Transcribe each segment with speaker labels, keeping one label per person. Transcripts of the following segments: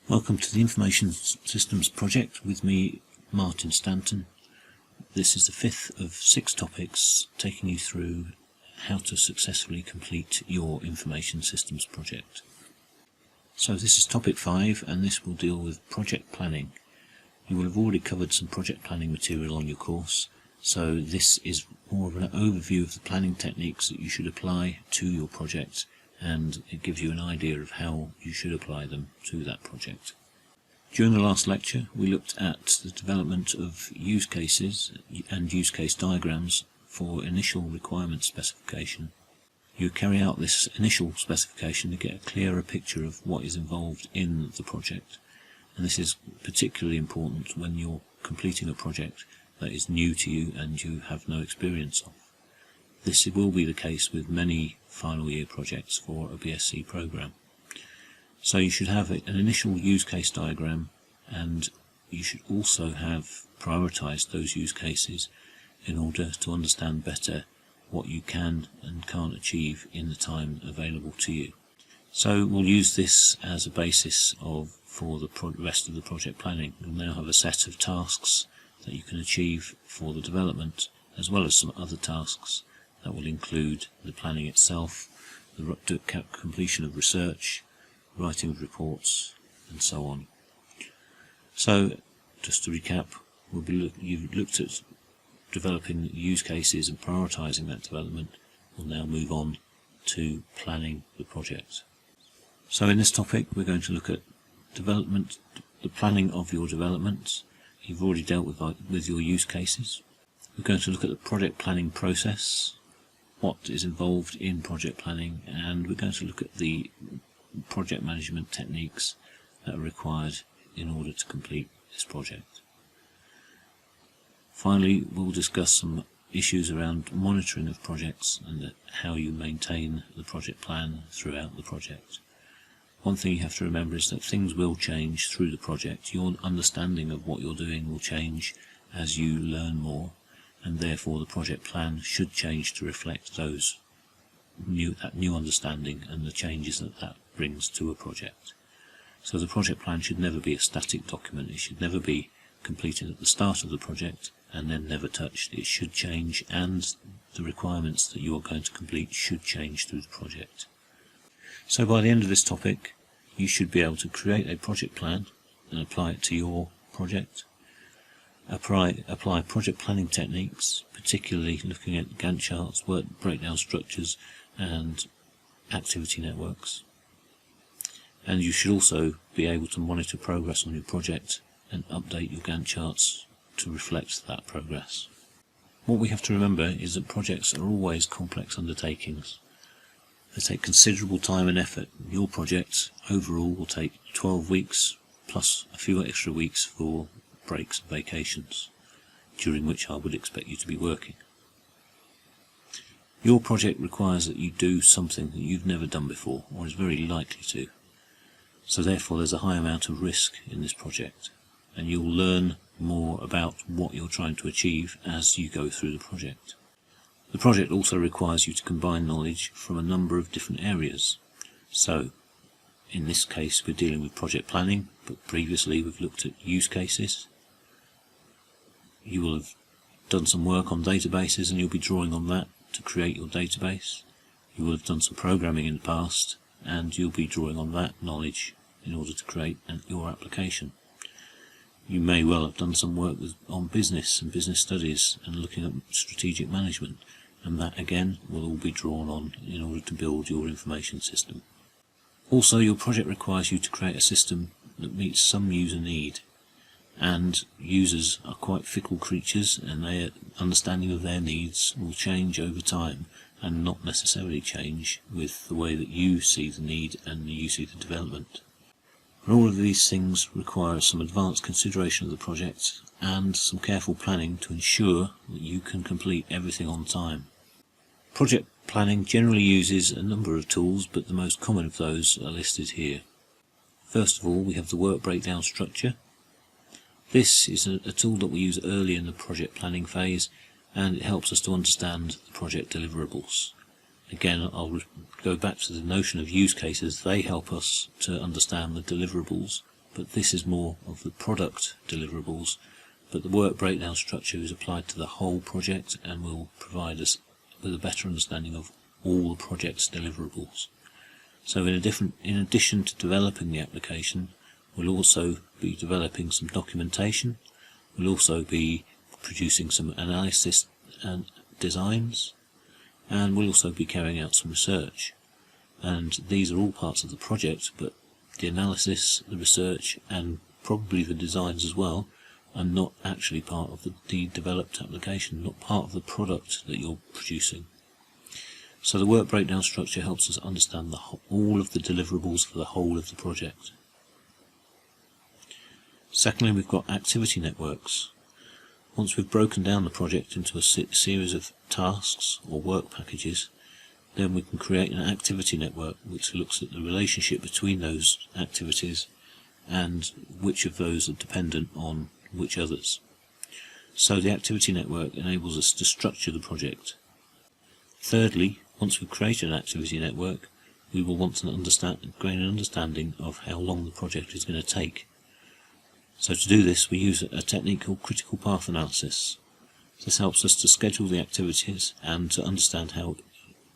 Speaker 1: Welcome to the Information Systems project with me, Martin Stanton. This is the fifth of 6 topics taking you through how to successfully complete your Information Systems project. So this is topic 5, and this will deal with project planning. You will have already covered some project planning material on your course, so this is more of an overview of the planning techniques that you should apply to your project, and it gives you an idea of how you should apply them to that project. During the last lecture we looked at the development of use cases and use case diagrams for initial requirement specification. You carry out this initial specification to get a clearer picture of what is involved in the project, and this is particularly important when you're completing a project that is new to you and you have no experience of. This will be the case with many final year projects for a BSc program. So you should have an initial use case diagram, and you should also have prioritized those use cases in order to understand better what you can and can't achieve in the time available to you. So we'll use this as a basis for the rest of the project planning. You'll now have a set of tasks that you can achieve for the development, as well as some other tasks that will include the planning itself, the completion of research, writing of reports, and so on. So, just to recap, you've looked at developing use cases and prioritising that development. We'll now move on to planning the project. So in this topic we're going to look at development, the planning of your development. You've already dealt with your use cases. We're going to look at the project planning process, what is involved in project planning, and we're going to look at the project management techniques that are required in order to complete this project. Finally, we'll discuss some issues around monitoring of projects and how you maintain the project plan throughout the project. One thing you have to remember is that things will change through the project. Your understanding of what you're doing will change as you learn more, and therefore the project plan should change to reflect that new understanding and the changes that brings to a project. So the project plan should never be a static document. It should never be completed at the start of the project and then never touched. It should change, and the requirements that you are going to complete should change through the project. So by the end of this topic you should be able to create a project plan and apply it to your project. Apply project planning techniques, particularly looking at Gantt charts, work breakdown structures and activity networks. And you should also be able to monitor progress on your project and update your Gantt charts to reflect that progress. What we have to remember is that projects are always complex undertakings. They take considerable time and effort. Your project overall will take 12 weeks plus a few extra weeks for breaks and vacations, during which I would expect you to be working. Your project requires that you do something that you've never done before, or is very likely to. So therefore there's a high amount of risk in this project, and you'll learn more about what you're trying to achieve as you go through the project. The project also requires you to combine knowledge from a number of different areas. So in this case we're dealing with project planning, but previously we've looked at use cases. You will have done some work on databases and you'll be drawing on that to create your database. You will have done some programming in the past and you'll be drawing on that knowledge in order to create your application. You may well have done some work on business and business studies and looking at strategic management, and that again will all be drawn on in order to build your information system. Also, your project requires you to create a system that meets some user need, and users are quite fickle creatures, and their understanding of their needs will change over time and not necessarily change with the way that you see the need and you see the development. And all of these things require some advanced consideration of the project and some careful planning to ensure that you can complete everything on time. Project planning generally uses a number of tools, but the most common of those are listed here. First of all, we have the work breakdown structure. This is a tool that we use early in the project planning phase, and it helps us to understand the project deliverables. Again, I'll go back to the notion of use cases. They help us to understand the deliverables, but this is more of the product deliverables. But the work breakdown structure is applied to the whole project and will provide us with a better understanding of all the project's deliverables. So in addition to developing the application, we'll also be developing some documentation, we'll also be producing some analysis and designs, and we'll also be carrying out some research. And these are all parts of the project, but the analysis, the research, and probably the designs as well are not actually part of the developed application, not part of the product that you're producing. So the work breakdown structure helps us understand all of the deliverables for the whole of the project. Secondly, we've got activity networks. Once we've broken down the project into a series of tasks or work packages, then we can create an activity network which looks at the relationship between those activities and which of those are dependent on which others. So the activity network enables us to structure the project. Thirdly, once we've created an activity network, we will want to gain an understanding of how long the project is going to take. So to do this, we use a technique called critical path analysis. This helps us to schedule the activities and to understand how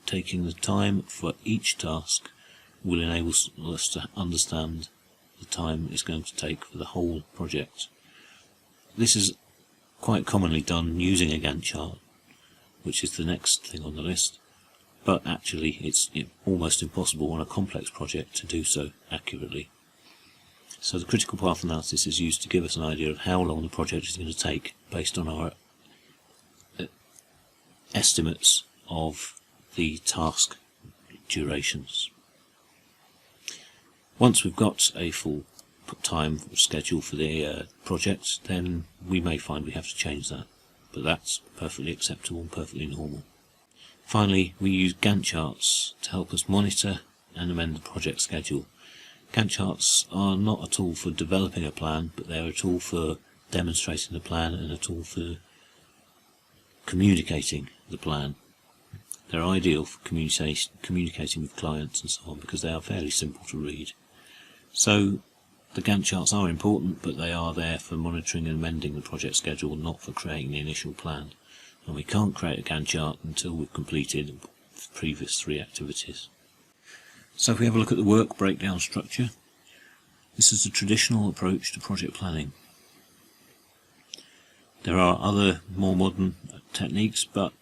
Speaker 1: taking the time for each task will enable us to understand the time it's going to take for the whole project. This is quite commonly done using a Gantt chart, which is the next thing on the list, but actually it's almost impossible on a complex project to do so accurately. So the critical path analysis is used to give us an idea of how long the project is going to take based on our estimates of the task durations. Once we've got a full time schedule for the project, then we may find we have to change that, but that's perfectly acceptable and perfectly normal. Finally, we use Gantt charts to help us monitor and amend the project schedule. Gantt charts are not a tool for developing a plan, but they're a tool for demonstrating the plan and a tool for communicating the plan. They're ideal for communicating with clients and so on, because they are fairly simple to read. So the Gantt charts are important, but they are there for monitoring and amending the project schedule, not for creating the initial plan. And we can't create a Gantt chart until we've completed the previous 3 activities. So if we have a look at the work breakdown structure, this is a traditional approach to project planning. There are other more modern techniques, but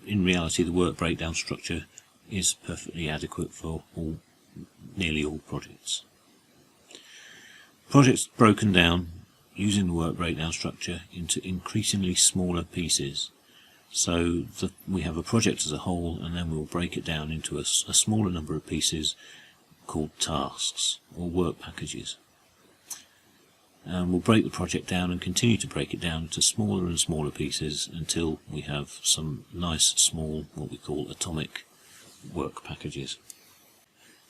Speaker 1: in reality the work breakdown structure is perfectly adequate for nearly all projects. Projects broken down using the work breakdown structure into increasingly smaller pieces. So we have a project as a whole, and then we'll break it down into a smaller number of pieces called tasks or work packages. And we'll break the project down and continue to break it down into smaller and smaller pieces until we have some nice small, what we call atomic work packages.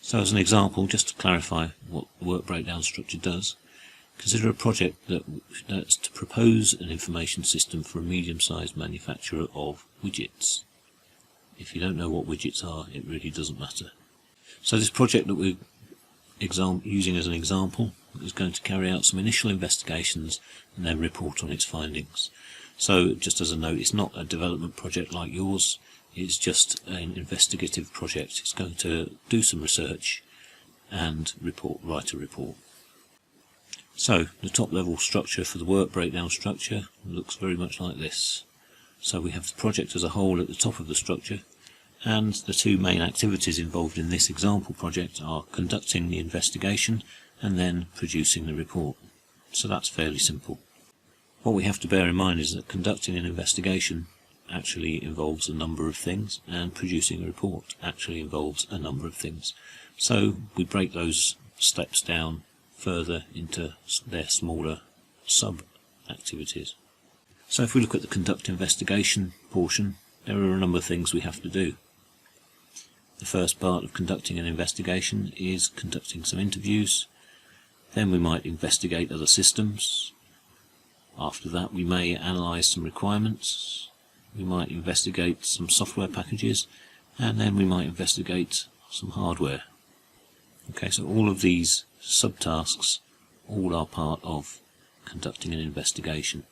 Speaker 1: So as an example, just to clarify what the work breakdown structure does, consider a project that's to propose an information system for a medium-sized manufacturer of widgets. If you don't know what widgets are, it really doesn't matter. So this project that we're using as an example is going to carry out some initial investigations and then report on its findings. So just as a note, it's not a development project like yours, it's just an investigative project. It's going to do some research and write a report. So the top level structure for the work breakdown structure looks very much like this. So we have the project as a whole at the top of the structure, and the 2 main activities involved in this example project are conducting the investigation and then producing the report. So that's fairly simple. What we have to bear in mind is that conducting an investigation actually involves a number of things, and producing a report actually involves a number of things. So we break those steps down further into their smaller sub-activities. So if we look at the conduct investigation portion, there are a number of things we have to do. The first part of conducting an investigation is conducting some interviews. Then we might investigate other systems. After that we may analyse some requirements. We might investigate some software packages, and then we might investigate some hardware. Okay, so all of these subtasks all are part of conducting an investigation.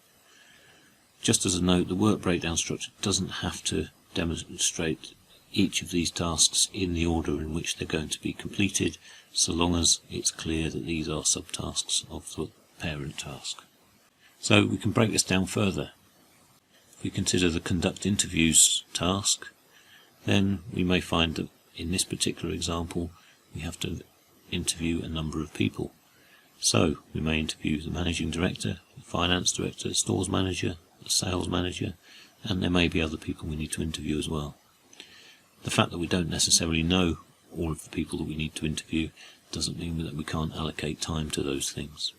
Speaker 1: Just as a note, the work breakdown structure doesn't have to demonstrate each of these tasks in the order in which they're going to be completed, so long as it's clear that these are subtasks of the parent task. So we can break this down further. If we consider the conduct interviews task, then we may find that in this particular example we have to interview a number of people. So we may interview the managing director, the finance director, the stores manager, the sales manager, and there may be other people we need to interview as well. The fact that we don't necessarily know all of the people that we need to interview doesn't mean that we can't allocate time to those things.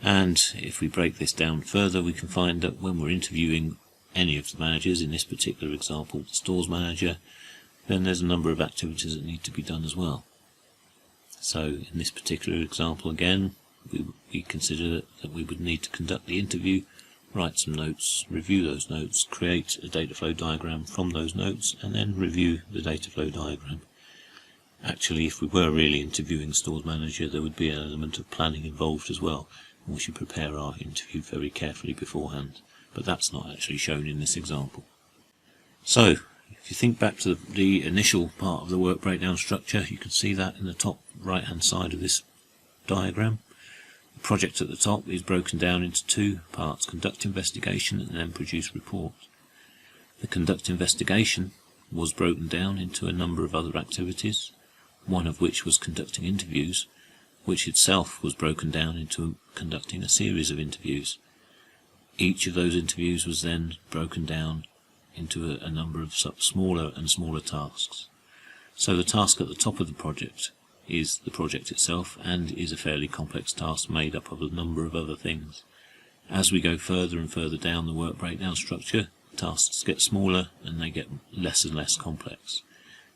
Speaker 1: And if we break this down further, we can find that when we're interviewing any of the managers, in this particular example the stores manager, then there's a number of activities that need to be done as well. So in this particular example again, we consider that we would need to conduct the interview, write some notes, review those notes, create a data flow diagram from those notes, and then review the data flow diagram. Actually, if we were really interviewing stores manager, there would be an element of planning involved as well, and we should prepare our interview very carefully beforehand, but that's not actually shown in this example. So if you think back to the initial part of the work breakdown structure, you can see that in the top right hand side of this diagram. The project at the top is broken down into two parts: conduct investigation and then produce report. The conduct investigation was broken down into a number of other activities, one of which was conducting interviews, which itself was broken down into conducting a series of interviews. Each of those interviews was then broken down into a number of smaller and smaller tasks. So the task at the top of the project is the project itself, and is a fairly complex task made up of a number of other things. As we go further and further down the work breakdown structure, tasks get smaller and they get less and less complex.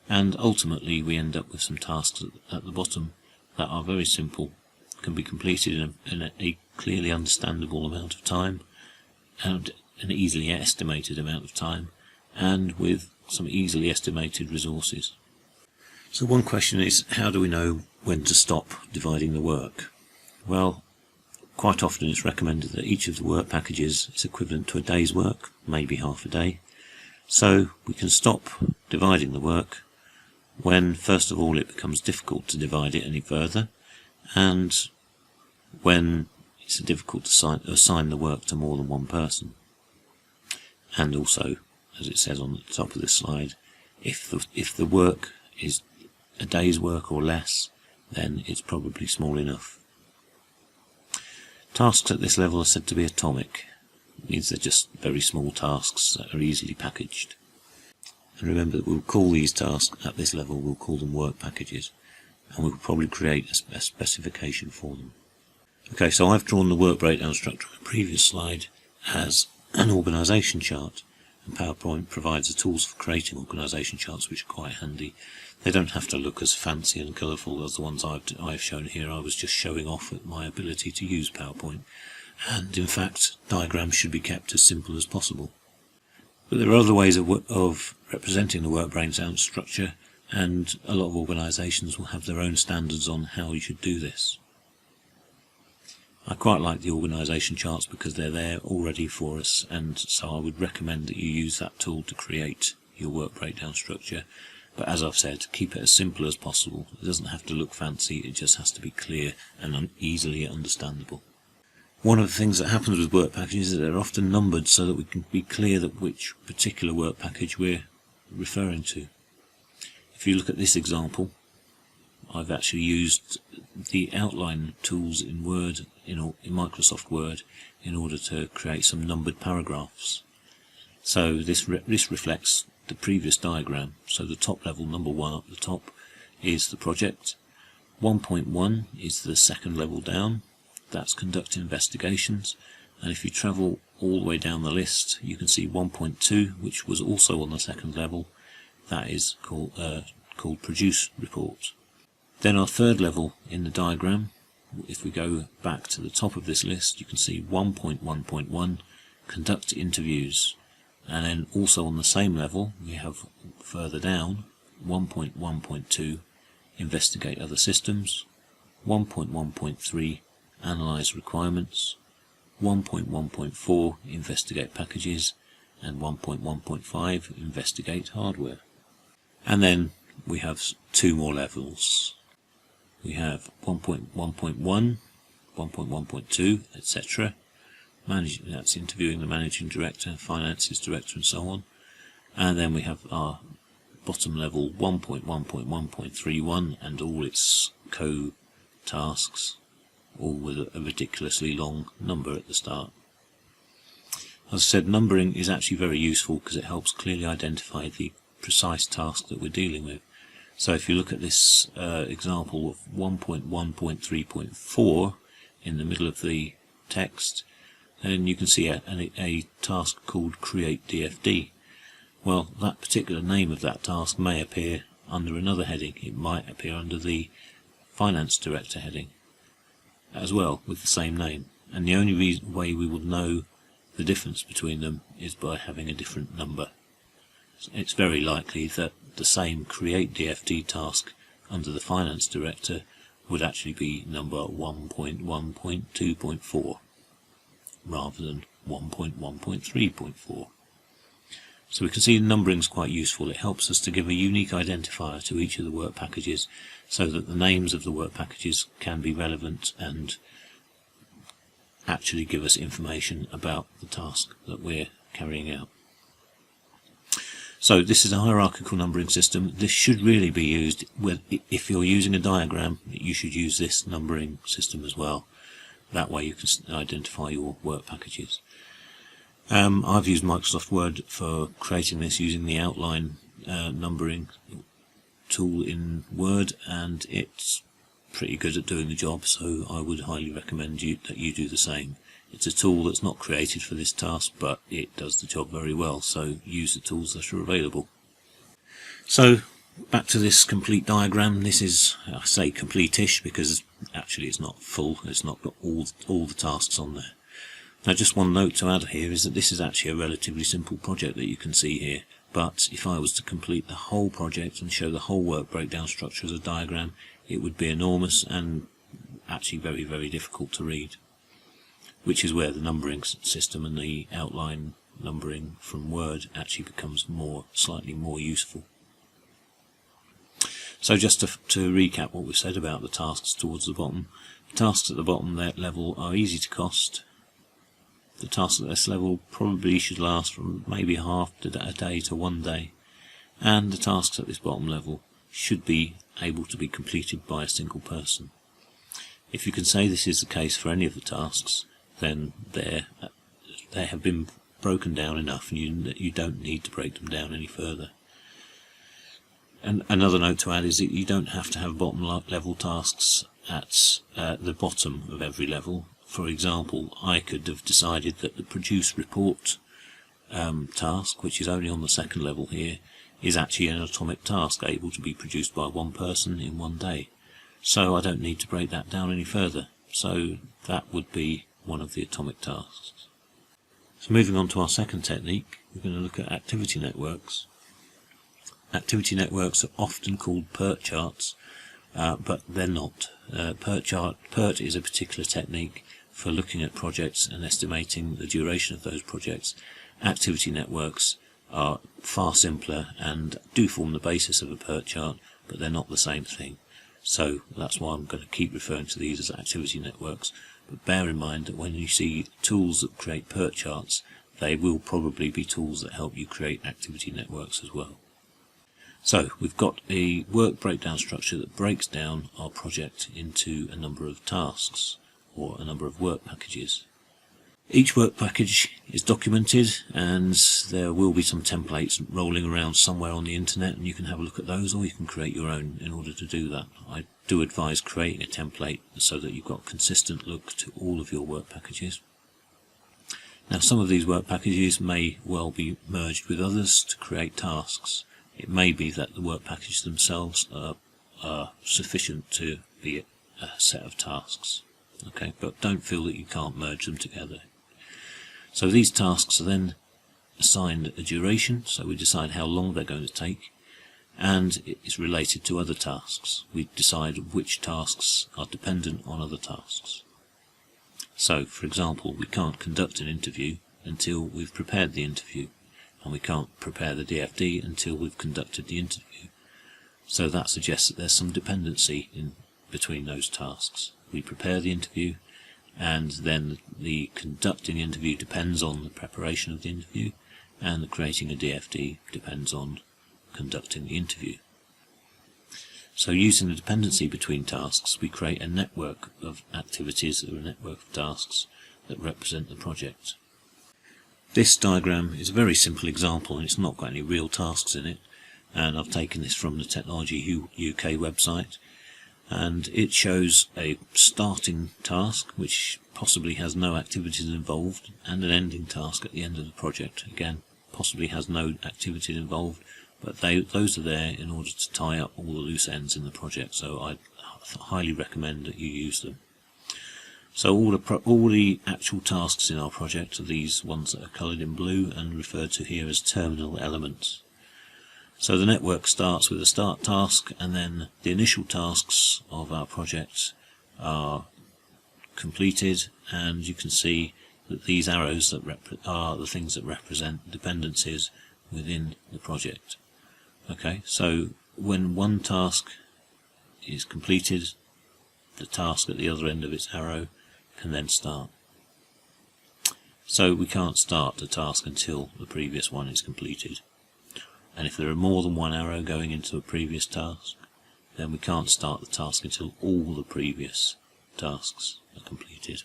Speaker 1: And ultimately we end up with some tasks at the bottom that are very simple, can be completed in a clearly understandable amount of time, and an easily estimated amount of time, and with some easily estimated resources. So one question is, how do we know when to stop dividing the work? Well, quite often it's recommended that each of the work packages is equivalent to a day's work, maybe half a day. So we can stop dividing the work when, first of all, it becomes difficult to divide it any further, and when it's difficult to assign the work to more than one person. And also, as it says on the top of this slide, if the work is a day's work or less, then it's probably small enough. Tasks at this level are said to be atomic. It means they're just very small tasks that are easily packaged. And remember that we'll call these tasks at this level, we'll call them work packages, and we'll probably create a specification for them. Okay, so I've drawn the work breakdown structure on the previous slide as an organisation chart, and PowerPoint provides the tools for creating organisation charts, which are quite handy. They don't have to look as fancy and colourful as the ones I've shown here. I was just showing off my ability to use PowerPoint, and in fact diagrams should be kept as simple as possible. But there are other ways of representing the work breakdown structure, and a lot of organisations will have their own standards on how you should do this. I quite like the organisation charts because they're there already for us, and so I would recommend that you use that tool to create your work breakdown structure. But as I've said, keep it as simple as possible. It doesn't have to look fancy, it just has to be clear and easily understandable. One of the things that happens with work packages is that they're often numbered so that we can be clear that which particular work package we're referring to. If you look at this example, I've actually used the outline tools in Word, in Microsoft Word, in order to create some numbered paragraphs. So this reflects the previous diagram. So the top level, number 1 up the top, is the project. 1.1 is the second level down, that's conduct investigations, and if you travel all the way down the list you can see 1.2, which was also on the second level, that is called produce report. Then our third level in the diagram, if we go back to the top of this list, you can see 1.1.1, conduct interviews, and then also on the same level we have further down 1.1.2, investigate other systems, 1.1.3, analyze requirements, 1.1.4 investigate packages, and 1.1.5 investigate hardware. And then we have two more levels. We have 1.1.1, 1.1.2, etc. That's interviewing the managing director, finances director, and so on. And then we have our bottom level 1.1.1.31 and all its co-tasks, all with a ridiculously long number at the start. As I said, numbering is actually very useful because it helps clearly identify the precise task that we're dealing with. So if you look at this example of 1.1.3.4 in the middle of the text, then you can see a task called create DFD. Well, that particular name of that task may appear under another heading. It might appear under the finance director heading as well, with the same name. And the only way we will know the difference between them is by having a different number. It's very likely that the same create DFD task under the finance director would actually be number 1.1.2.4 rather than 1.1.3.4. So we can see numbering is quite useful. It helps us to give a unique identifier to each of the work packages so that the names of the work packages can be relevant and actually give us information about the task that we're carrying out. So this is a hierarchical numbering system. This should really be used if you're using a diagram. You should use this numbering system as well. That way you can identify your work packages. I've used Microsoft Word for creating this using the outline numbering tool in Word, and it's pretty good at doing the job, so I would highly recommend that you do the same. It's a tool that's not created for this task, but it does the job very well, so use the tools that are available. So back to this complete diagram. This is, I say complete-ish because actually it's not full, it's not got all the tasks on there. Now just one note to add here is that this is actually a relatively simple project that you can see here, but if I was to complete the whole project and show the whole work breakdown structure as a diagram, it would be enormous and actually very, very difficult to read, which is where the numbering system and the outline numbering from Word actually becomes slightly more useful. So just to recap what we've said about the tasks towards the bottom, the tasks at the bottom level are easy to cost. The tasks at this level probably should last from maybe half a day to 1 day, and the tasks at this bottom level should be able to be completed by a single person. If you can say this is the case for any of the tasks, then they have been broken down enough and you don't need to break them down any further. And another note to add is that you don't have to have bottom level tasks at the bottom of every level. For example, I could have decided that the produce report task, which is only on the second level here, is actually an atomic task able to be produced by one person in 1 day. So I don't need to break that down any further. So that would be one of the atomic tasks. So moving on to our second technique, we're going to look at activity networks. Activity networks are often called PERT charts, but they're not. PERT is a particular technique for looking at projects and estimating the duration of those projects. Activity networks are far simpler and do form the basis of a PERT chart, but they're not the same thing. So that's why I'm going to keep referring to these as activity networks. But bear in mind that when you see tools that create PERT charts, they will probably be tools that help you create activity networks as well. So we've got a work breakdown structure that breaks down our project into a number of tasks, or a number of work packages. Each work package is documented, and there will be some templates rolling around somewhere on the internet, and you can have a look at those, or you can create your own in order to do that. I do advise creating a template so that you've got a consistent look to all of your work packages. Now some of these work packages may well be merged with others to create tasks. It may be that the work packages themselves are sufficient to be a set of tasks. Okay, but don't feel that you can't merge them together. So these tasks are then assigned a duration, so we decide how long they're going to take, and it is related to other tasks. We decide which tasks are dependent on other tasks. So, for example, we can't conduct an interview until we've prepared the interview, and we can't prepare the DFD until we've conducted the interview. So that suggests that there's some dependency in between those tasks. We prepare the interview, and then the conducting the interview depends on the preparation of the interview, and the creating a DFD depends on conducting the interview. So using the dependency between tasks, we create a network of activities or a network of tasks that represent the project. This diagram is a very simple example, and it's not got any real tasks in it, and I've taken this from the Technology UK website, and it shows a starting task which possibly has no activities involved, and an ending task at the end of the project. Again, possibly has no activities involved, but those are there in order to tie up all the loose ends in the project, so I highly recommend that you use them. So all the actual tasks in our project are these ones that are coloured in blue and referred to here as terminal elements. So the network starts with a start task, and then the initial tasks of our project are completed, and you can see that these arrows are the things that represent dependencies within the project. Okay, so when one task is completed, the task at the other end of its arrow can then start. So we can't start the task until the previous one is completed. And if there are more than one arrow going into a previous task, then we can't start the task until all the previous tasks are completed.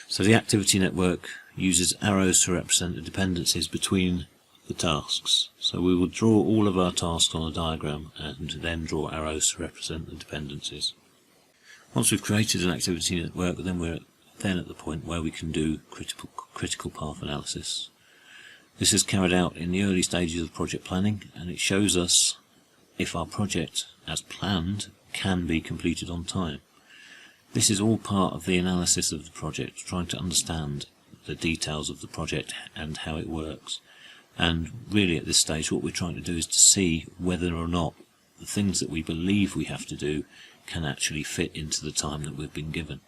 Speaker 1: So the activity network uses arrows to represent the dependencies between the tasks. So we will draw all of our tasks on a diagram and then draw arrows to represent the dependencies. Once we've created an activity network, then we're at the point where we can do critical path analysis. This is carried out in the early stages of project planning, and it shows us if our project, as planned, can be completed on time. This is all part of the analysis of the project, trying to understand the details of the project and how it works. And really at this stage what we're trying to do is to see whether or not the things that we believe we have to do can actually fit into the time that we've been given.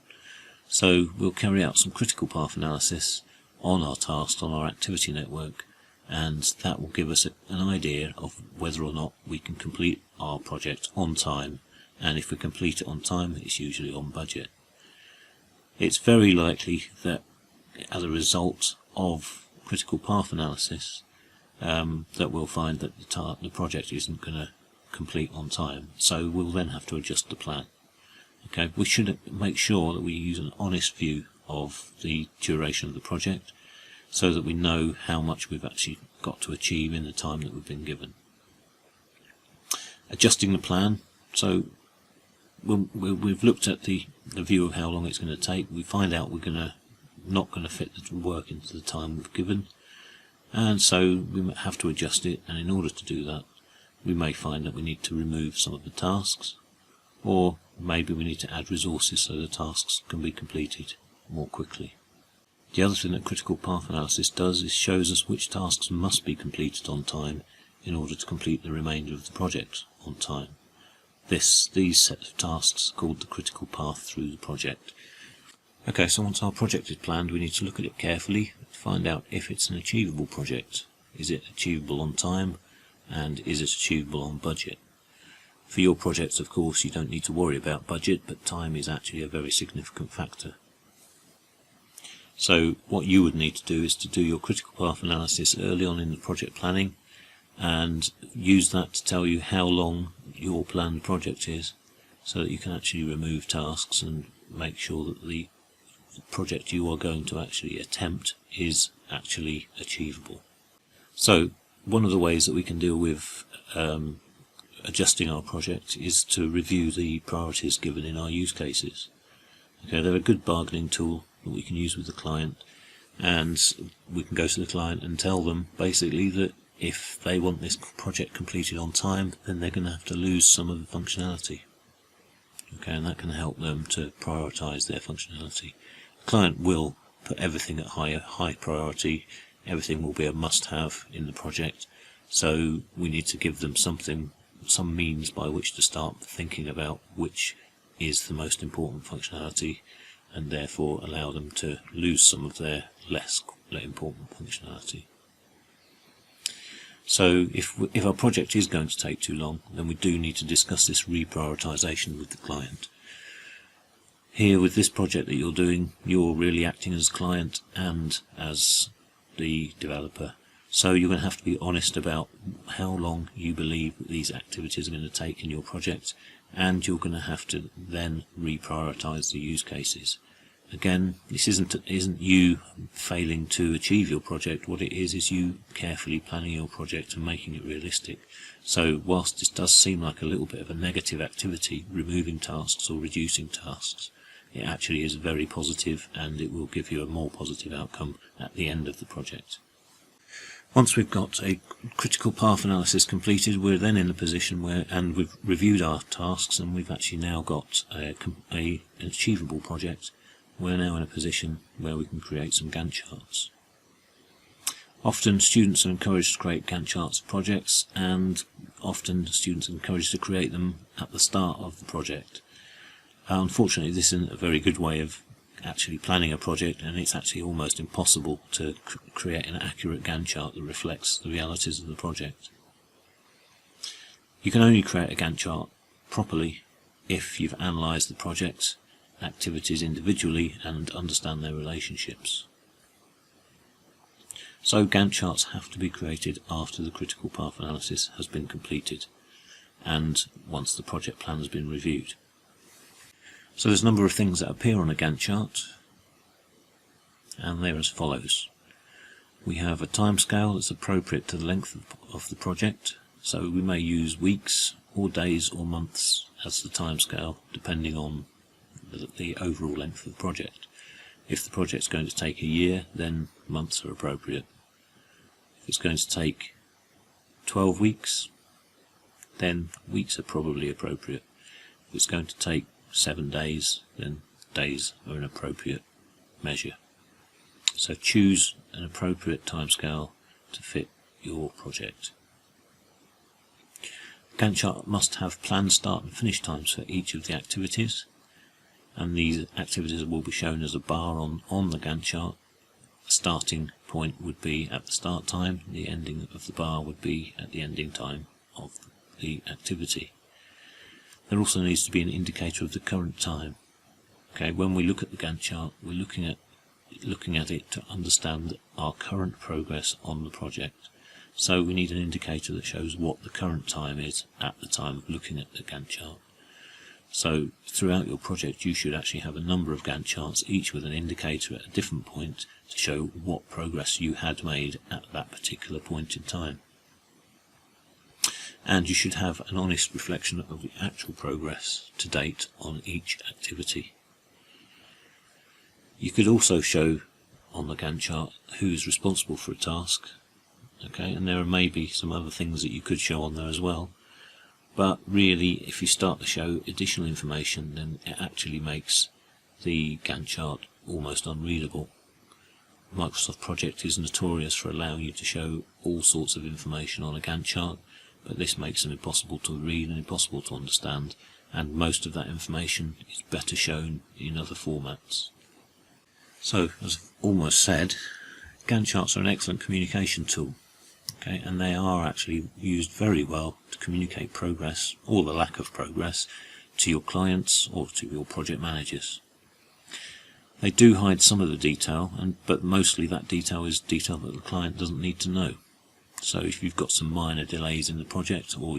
Speaker 1: So we'll carry out some critical path analysis on our tasks, on our activity network, and that will give us an idea of whether or not we can complete our project on time, and if we complete it on time, it's usually on budget. It's very likely that as a result of critical path analysis that we'll find that the project isn't going to complete on time, so we'll then have to adjust the plan. Okay, we should make sure that we use an honest view of the duration of the project, so that we know how much we've actually got to achieve in the time that we've been given. Adjusting the plan, so we've looked at the view of how long it's going to take. We find out we're not going to fit the work into the time we've given, and so we have to adjust it, and in order to do that we may find that we need to remove some of the tasks, or maybe we need to add resources so the tasks can be completed more quickly. The other thing that critical path analysis does is shows us which tasks must be completed on time in order to complete the remainder of the project on time. These set of tasks are called the critical path through the project. Okay, so once our project is planned, we need to look at it carefully to find out if it's an achievable project. Is it achievable on time, and is it achievable on budget? For your projects, of course, you don't need to worry about budget, but time is actually a very significant factor. So what you would need to do is to do your critical path analysis early on in the project planning, and use that to tell you how long your planned project is, so that you can actually remove tasks and make sure that the project you are going to actually attempt is actually achievable. So one of the ways that we can deal with adjusting our project is to review the priorities given in our use cases. Okay, they're a good bargaining tool that we can use with the client, and we can go to the client and tell them basically that if they want this project completed on time, then they're going to have to lose some of the functionality. Okay, and that can help them to prioritise their functionality. The client will put everything at high priority. Everything will be a must-have in the project, so we need to give them some means by which to start thinking about which is the most important functionality, and therefore allow them to lose some of their less important functionality. So if our project is going to take too long, then we do need to discuss this reprioritization with the client. Here, with this project that you're doing, you're really acting as client and as the developer. So you're going to have to be honest about how long you believe these activities are going to take in your project, and you're going to have to then reprioritize the use cases. Again, this isn't you failing to achieve your project. What it is you carefully planning your project and making it realistic. So whilst this does seem like a little bit of a negative activity, removing tasks or reducing tasks, it actually is very positive, and it will give you a more positive outcome at the end of the project. Once we've got a critical path analysis completed, we're then in a position where, and we've reviewed our tasks, and we've actually now got an achievable project. We're now in a position where we can create some Gantt charts. Often students are encouraged to create Gantt charts of projects, and often students are encouraged to create them at the start of the project. Unfortunately, this isn't a very good way of actually planning a project, and it's actually almost impossible to create an accurate Gantt chart that reflects the realities of the project. You can only create a Gantt chart properly if you've analysed the project activities individually and understand their relationships. So Gantt charts have to be created after the critical path analysis has been completed and once the project plan has been reviewed. So there's a number of things that appear on a Gantt chart, and they're as follows. We have a timescale that's appropriate to the length of the project, so we may use weeks or days or months as the timescale depending on the overall length of the project. If the project's going to take a year, then months are appropriate. If it's going to take 12 weeks, then weeks are probably appropriate. If it's going to take 7 days, then days are an appropriate measure. So choose an appropriate timescale to fit your project. Gantt chart must have planned start and finish times for each of the activities, and these activities will be shown as a bar on the Gantt chart. The starting point would be at the start time, the ending of the bar would be at the ending time of the activity. There also needs to be an indicator of the current time. Okay, when we look at the Gantt chart, we're looking at it to understand our current progress on the project. So we need an indicator that shows what the current time is at the time of looking at the Gantt chart. So throughout your project you should actually have a number of Gantt charts, each with an indicator at a different point to show what progress you had made at that particular point in time. And you should have an honest reflection of the actual progress to date on each activity. You could also show on the Gantt chart who's responsible for a task, okay, and there may be some other things that you could show on there as well. But really, if you start to show additional information, then it actually makes the Gantt chart almost unreadable. Microsoft Project is notorious for allowing you to show all sorts of information on a Gantt chart, but this makes them impossible to read and impossible to understand, and most of that information is better shown in other formats. So, as I've almost said, Gantt charts are an excellent communication tool. Okay, and they are actually used very well to communicate progress, or the lack of progress, to your clients or to your project managers. They do hide some of the detail, but mostly that detail is detail that the client doesn't need to know. So if you've got some minor delays in the project, or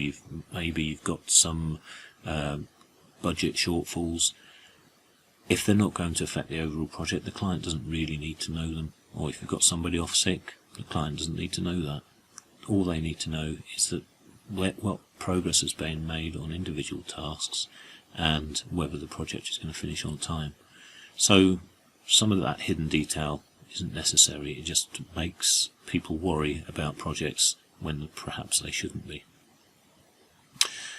Speaker 1: maybe you've got some budget shortfalls, if they're not going to affect the overall project, the client doesn't really need to know them. Or if you've got somebody off sick, the client doesn't need to know that. All they need to know is that what progress has been made on individual tasks and whether the project is going to finish on time. So some of that hidden detail isn't necessary. It just makes people worry about projects when perhaps they shouldn't be.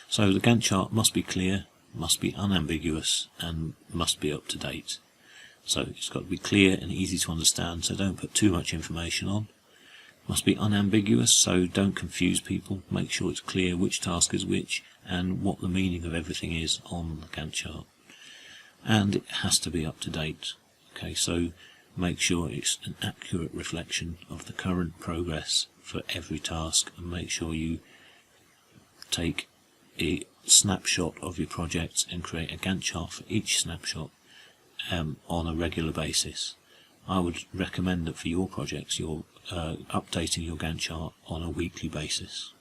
Speaker 1: So the Gantt chart must be clear, must be unambiguous, and must be up to date. So it's got to be clear and easy to understand, so don't put too much information on. Must be unambiguous, so don't confuse people. Make sure it's clear which task is which and what the meaning of everything is on the Gantt chart. and it has to be up to date. Okay, so make sure it's an accurate reflection of the current progress for every task, and make sure you take a snapshot of your project and create a Gantt chart for each snapshot on a regular basis. I would recommend that for your projects you're updating your Gantt chart on a weekly basis.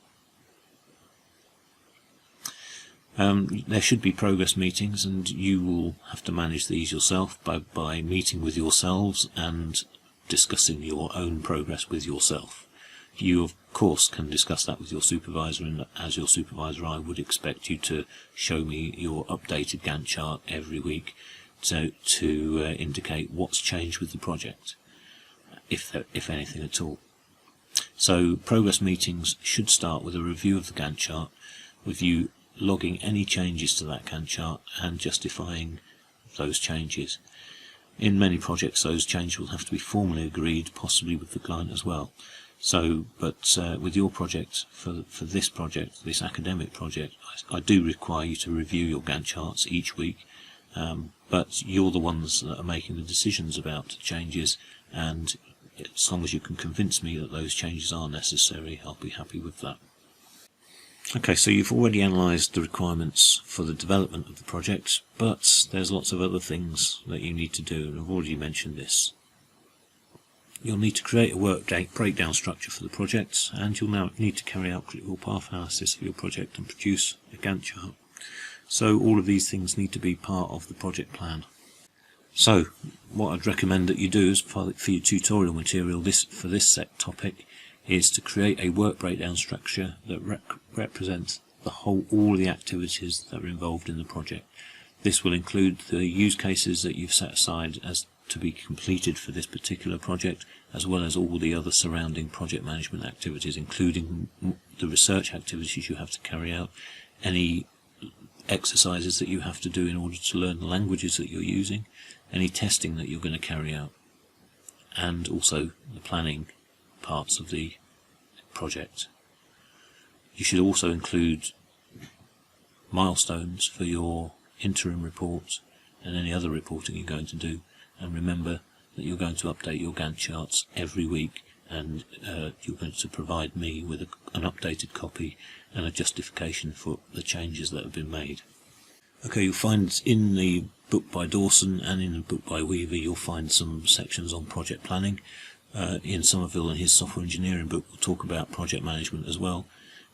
Speaker 1: There should be progress meetings, and you will have to manage these yourself by meeting with yourselves and discussing your own progress with yourself. You of course can discuss that with your supervisor, and as your supervisor I would expect you to show me your updated Gantt chart every week to indicate what's changed with the project, if anything at all. So progress meetings should start with a review of the Gantt chart, with you logging any changes to that Gantt chart and justifying those changes. In many projects those changes will have to be formally agreed, possibly with the client as well. So, but with your project, for this project, this academic project, I do require you to review your Gantt charts each week, but you're the ones that are making the decisions about changes, and as long as you can convince me that those changes are necessary, I'll be happy with that. Okay, so you've already analysed the requirements for the development of the project, but there's lots of other things that you need to do, and I've already mentioned this. You'll need to create a work breakdown structure for the project, and you'll now need to carry out critical path analysis of your project and produce a Gantt chart. So all of these things need to be part of the project plan. So what I'd recommend that you do as for your tutorial material for this set topic is to create a work breakdown structure that represents all of the activities that are involved in the project. This will include the use cases that you've set aside as to be completed for this particular project, as well as all the other surrounding project management activities, including the research activities you have to carry out, any exercises that you have to do in order to learn the languages that you're using, any testing that you're going to carry out, and also the planning parts of the project. You should also include milestones for your interim report and any other reporting you're going to do, and remember that you're going to update your Gantt charts every week, and you're going to provide me with an updated copy and a justification for the changes that have been made. Okay, you'll find in the book by Dawson and in the book by Weaver, you'll find some sections on project planning. Ian Somerville in his software engineering book will talk about project management as well,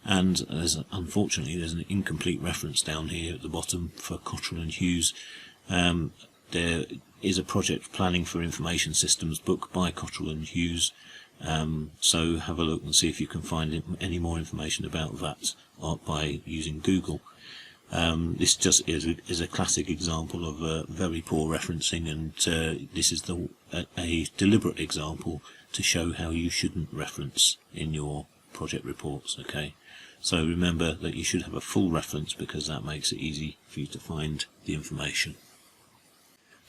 Speaker 1: and unfortunately there's an incomplete reference down here at the bottom for Cottrell and Hughes. There is a project planning for information systems book by Cottrell and Hughes, so have a look and see if you can find any more information about that by using Google. This just is a classic example of very poor referencing, and this is a deliberate example to show how you shouldn't reference in your project reports. Okay, so remember that you should have a full reference, because that makes it easy for you to find the information.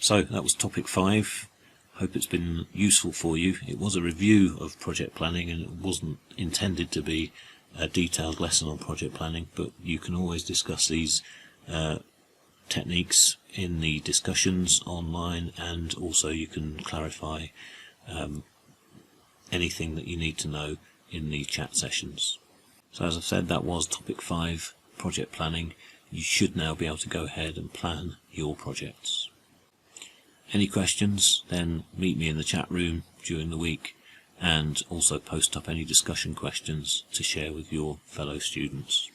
Speaker 1: So that was topic 5. Hope it's been useful for you. It was a review of project planning, and it wasn't intended to be a detailed lesson on project planning, but you can always discuss these techniques in the discussions online, and also you can clarify anything that you need to know in the chat sessions. So as I've said, that was topic 5, project planning. You should now be able to go ahead and plan your projects. Any questions, then meet me in the chat room during the week, and also post up any discussion questions to share with your fellow students.